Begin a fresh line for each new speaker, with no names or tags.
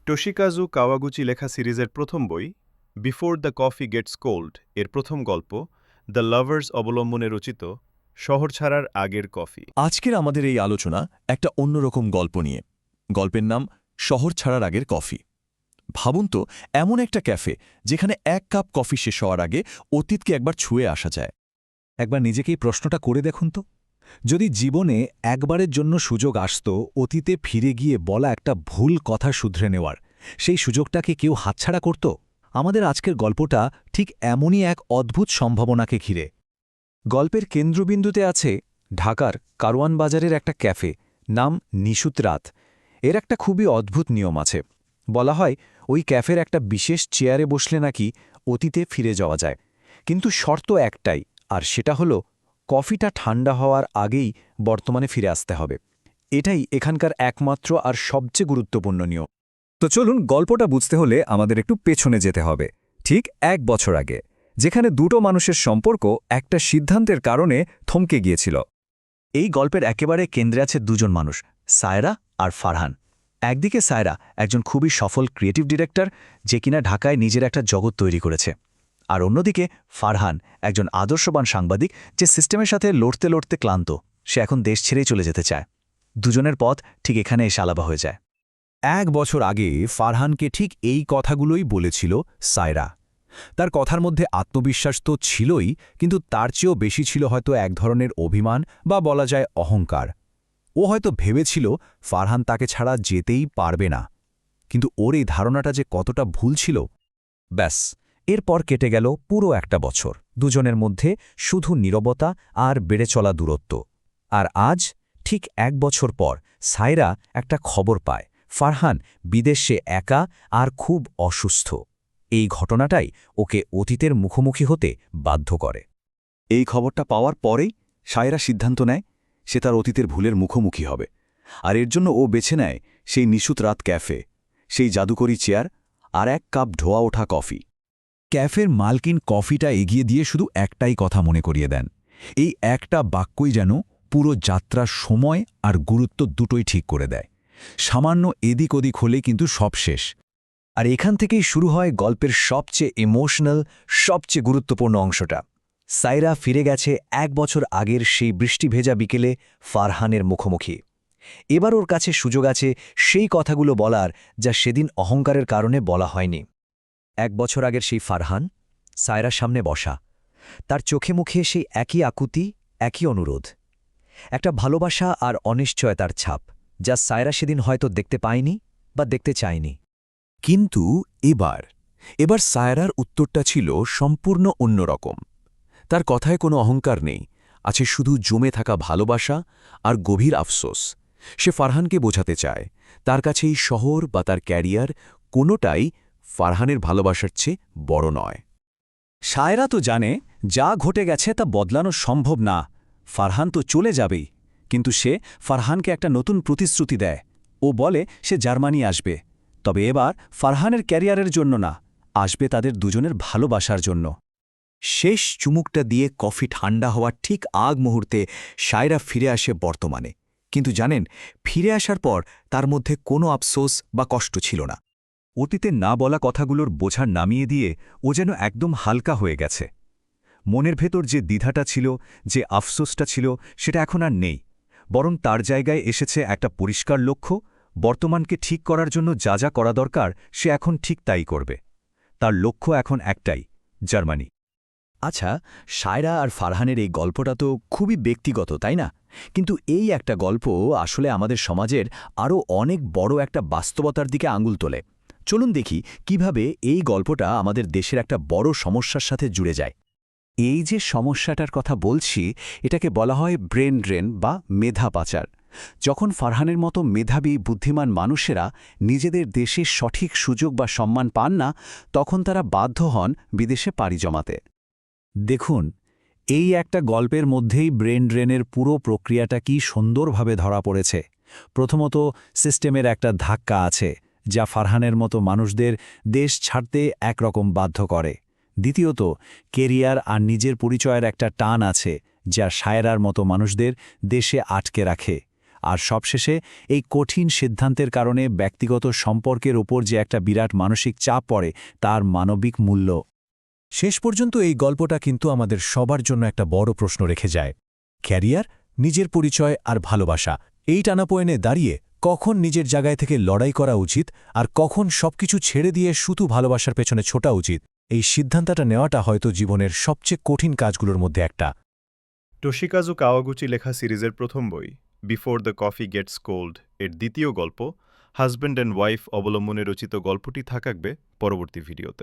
টোশিকাজু Kawaguchi লেখা সিরিজের প্রথম বই before the coffee gets cold এর প্রথম গল্প দ্য লাভার্স অবলম্বনে রচিত শহর ছাড়ার আগের কফি।
আজকের আমাদের এই আলোচনা একটা অন্যরকম গল্প নিয়ে। গল্পের নাম শহর ছাড়ার আগের কফি। ভাবুন তো, এমন একটা ক্যাফে যেখানে এক কাপ কফি শেষ হওয়ার আগে অতীতকে একবার ছুঁয়ে আসা যায়।
একবার নিজেকেই প্রশ্নটা করে দেখুন তো, যদি জীবনে একবারের জন্য সুযোগ আসত অতীতে ফিরে গিয়ে বলা একটা ভুল কথা শুধরে নেওয়ার, সেই সুযোগটাকে কেউ হাতছাড়া করত? আমাদের আজকের গল্পটা ঠিক এমনই এক অদ্ভুত সম্ভাবনাকে ঘিরে। গল্পের কেন্দ্রবিন্দুতে আছে ঢাকার কারওয়ান বাজারের একটা ক্যাফে, নাম নিশুত রাত। এর একটা খুবই অদ্ভুত নিয়ম আছে। বলা হয় ওই ক্যাফের একটা বিশেষ চেয়ারে বসলে নাকি অতীতে ফিরে যাওয়া যায়, কিন্তু শর্ত একটাই, আর সেটা হলো কফিটা ঠান্ডা হওয়ার আগেই বর্তমানে ফিরে আসতে হবে। এটাই এখানকার একমাত্র আর সবচেয়ে গুরুত্বপূর্ণ নিয়ম। তো চলুন, গল্পটা বুঝতে হলে আমাদের একটু পেছনে যেতে হবে, ঠিক 1 বছর আগে, যেখানে দুটো মানুষের সম্পর্ক একটা সিদ্ধান্তের কারণে থমকে গিয়েছিল। এই গল্পের একেবারে কেন্দ্রে আছে দুজন মানুষ, সায়রা আর ফারহান। একদিকে সায়রা একজন খুবই সফল ক্রিয়েটিভ ডিরেক্টর, যে কিনা ঢাকায় নিজের একটা জগৎ তৈরি করেছে। আর অন্যদিকে ফারহান একজন আদর্শবান সাংবাদিক, যে সিস্টেমের সাথে লড়তে লড়তে ক্লান্ত। সে এখন দেশ ছেড়েই চলে যেতে চায়। দুজনের পথ ঠিক এখানে এসে আলাদা হয়ে যায়।
1 বছর আগে ফারহানকে ঠিক এই কথাগুলোই বলেছিল সায়রা। তার কথার মধ্যে আত্মবিশ্বাস তো ছিলই, কিন্তু তার চেয়েও বেশি ছিল হয়তো এক ধরনের অভিমান বা বলা যায় অহংকার। ও হয়তো ভেবেছিল ফারহান তাকে ছাড়া যেতেই পারবে না, কিন্তু ওর এই ধারণাটা যে কতটা ভুল ছিল।
ব্যাস, এরপর কেটে গেল পুরো একটা বছর, দুজনের মধ্যে শুধু নীরবতা আর বেড়ে চলা দূরত্ব। আর আজ ঠিক 1 বছর পর সায়রা একটা খবর পায়, ফারহান বিদেশে একা আর খুব অসুস্থ। এই ঘটনাটাই ওকে অতীতের মুখোমুখি হতে বাধ্য করে।
এই খবরটা পাওয়ার পরেই সায়রা সিদ্ধান্ত নেয় সে তার অতীতের ভুলের মুখোমুখি হবে। আর এর জন্য ও বেছে নেয় সেই নিশুত রাত ক্যাফে, সেই জাদুকরি চেয়ার আর 1 কাপ ধোয়া ওঠা কফি।
ক্যাফের মালকিন কফিটা এগিয়ে দিয়ে শুধু একটাই কথা মনে করিয়ে দেন। এই একটা বাক্যই যেন পুরো যাত্রার সময় আর গুরুত্ব দুটোই ঠিক করে দেয়। সামান্য এদিক ওদিক হলে কিন্তু সব শেষ।
আর এখান থেকেই শুরু হয় গল্পের সবচেয়ে ইমোশনাল, সবচেয়ে গুরুত্বপূর্ণ অংশটা। সায়রা ফিরে গেছে 1 বছর আগের সেই বৃষ্টি ভেজা বিকেলে ফারহানের মুখোমুখি। এবার ওর কাছে সুযোগ আছে সেই কথাগুলো বলার, যা সেদিন অহংকারের কারণে বলা হয়নি। 1 বছর আগের সেই ফারহান সায়রার সামনে বসা, তার চোখে মুখে সেই একই আকুতি, একই অনুরোধ। একটা ভালোবাসা আর অনিশ্চয়তার ছাপ, যা সায়রা সেদিন হয়তো দেখতে পায়নি বা দেখতে চায়নি।
কিন্তু এবার সায়রার উত্তরটা ছিল সম্পূর্ণ অন্যরকম। তার কথায় কোনো অহংকার নেই, আছে শুধু জমে থাকা ভালোবাসা আর গভীর আফসোস। সে ফারহানকে বোঝাতে চায় তার কাছে এই শহর বা তার ক্যারিয়ার কোনোটাই ফারহানের ভালোবাসার চেয়ে বড় নয়।
সায়রা তো জানে যা ঘটে গেছে তা বদলানো সম্ভব না, ফারহান তো চলে যাবেই। কিন্তু সে ফারহানকে একটা নতুন প্রতিশ্রুতি দেয়। ও বলে সে জার্মানি আসবে, তবে এবার ফারহানের ক্যারিয়ারের জন্য না, আসবে তাদের দুজনের ভালোবাসার জন্য।
শেষ চুমুকটা দিয়ে কফি ঠান্ডা হওয়ার ঠিক আগ মুহূর্তে সায়রা ফিরে আসে বর্তমানে। কিন্তু জানেন, ফিরে আসার পর তার মধ্যে কোনো আফসোস বা কষ্ট ছিল না।
অতীতে না বলা কথাগুলোর বোঝা নামিয়ে দিয়ে ও যেন একদম হালকা হয়ে গেছে। মনের ভেতর যে দ্বিধাটা ছিল, যে আফসোসটা ছিল, সেটা এখন আর নেই। বরং তার জায়গায় এসেছে একটা পরিষ্কার লক্ষ্য। বর্তমানকে ঠিক করার জন্য যা যা করা দরকার সে এখন ঠিক তাই করবে। তার লক্ষ্য এখন একটাই, জার্মানি।
আচ্ছা, সায়রা আর ফারহানের এই গল্পটা তো খুবই ব্যক্তিগত, তাই না? কিন্তু এই একটা গল্প আসলে আমাদের সমাজের আরও অনেক বড় একটা বাস্তবতার দিকে আঙুল তোলে। চলুন দেখি কিভাবে এই গল্পটা আমাদের দেশের একটা বড় সমস্যার সাথে জুড়ে যায়।
এই যে সমস্যাটার কথা বলছি, এটাকে বলা হয় ব্রেন ড্রেন বা মেধা পাচার। যখন ফারহানের মতো মেধাবী বুদ্ধিমান মানুষেরা নিজেদের দেশে সঠিক সুযোগ বা সম্মান পান না, তখন তারা বাধ্য হন বিদেশে পাড়ি জমাতে। দেখুন, এই একটা গল্পের মধ্যেই ব্রেন ড্রেনের পুরো প্রক্রিয়াটা কি সুন্দরভাবে ধরা পড়েছে। প্রথমত, সিস্টেমের একটা ধাক্কা আছে, যা ফারহানের মতো মানুষদের দেশ ছাড়তে একরকম বাধ্য করে। দ্বিতীয়ত, কেরিয়ার আর নিজের পরিচয়ের একটা টান আছে, যা সায়রার মতো মানুষদের দেশে আটকে রাখে। আর সবশেষে এই কঠিন সিদ্ধান্তের কারণে ব্যক্তিগত সম্পর্কের ওপর যে একটা বিরাট মানসিক চাপ পড়ে তার মানবিক মূল্য। শেষ পর্যন্ত এই গল্পটা কিন্তু আমাদের সবার জন্য একটা বড় প্রশ্ন রেখে যায়। ক্যারিয়ার, নিজের পরিচয় আর ভালোবাসা, এই টানাপোয়েনে দাঁড়িয়ে কখন নিজের জায়গায় থেকে লড়াই করা উচিত আর কখন সবকিছু ছেড়ে দিয়ে শুধু ভালোবাসার পেছনে ছোটা উচিত, এই সিদ্ধান্তটা নেওয়াটা হয়তো জীবনের সবচেয়ে কঠিন কাজগুলোর মধ্যে একটা।
টোশিকাজু কাওয়াগুচি লেখা সিরিজের প্রথম বই before the coffee gets cold এর দ্বিতীয় গল্প হাজব্যান্ড অ্যান্ড ওয়াইফ অবলম্বনে রচিত গল্পটি থাকবে পরবর্তী ভিডিওতে।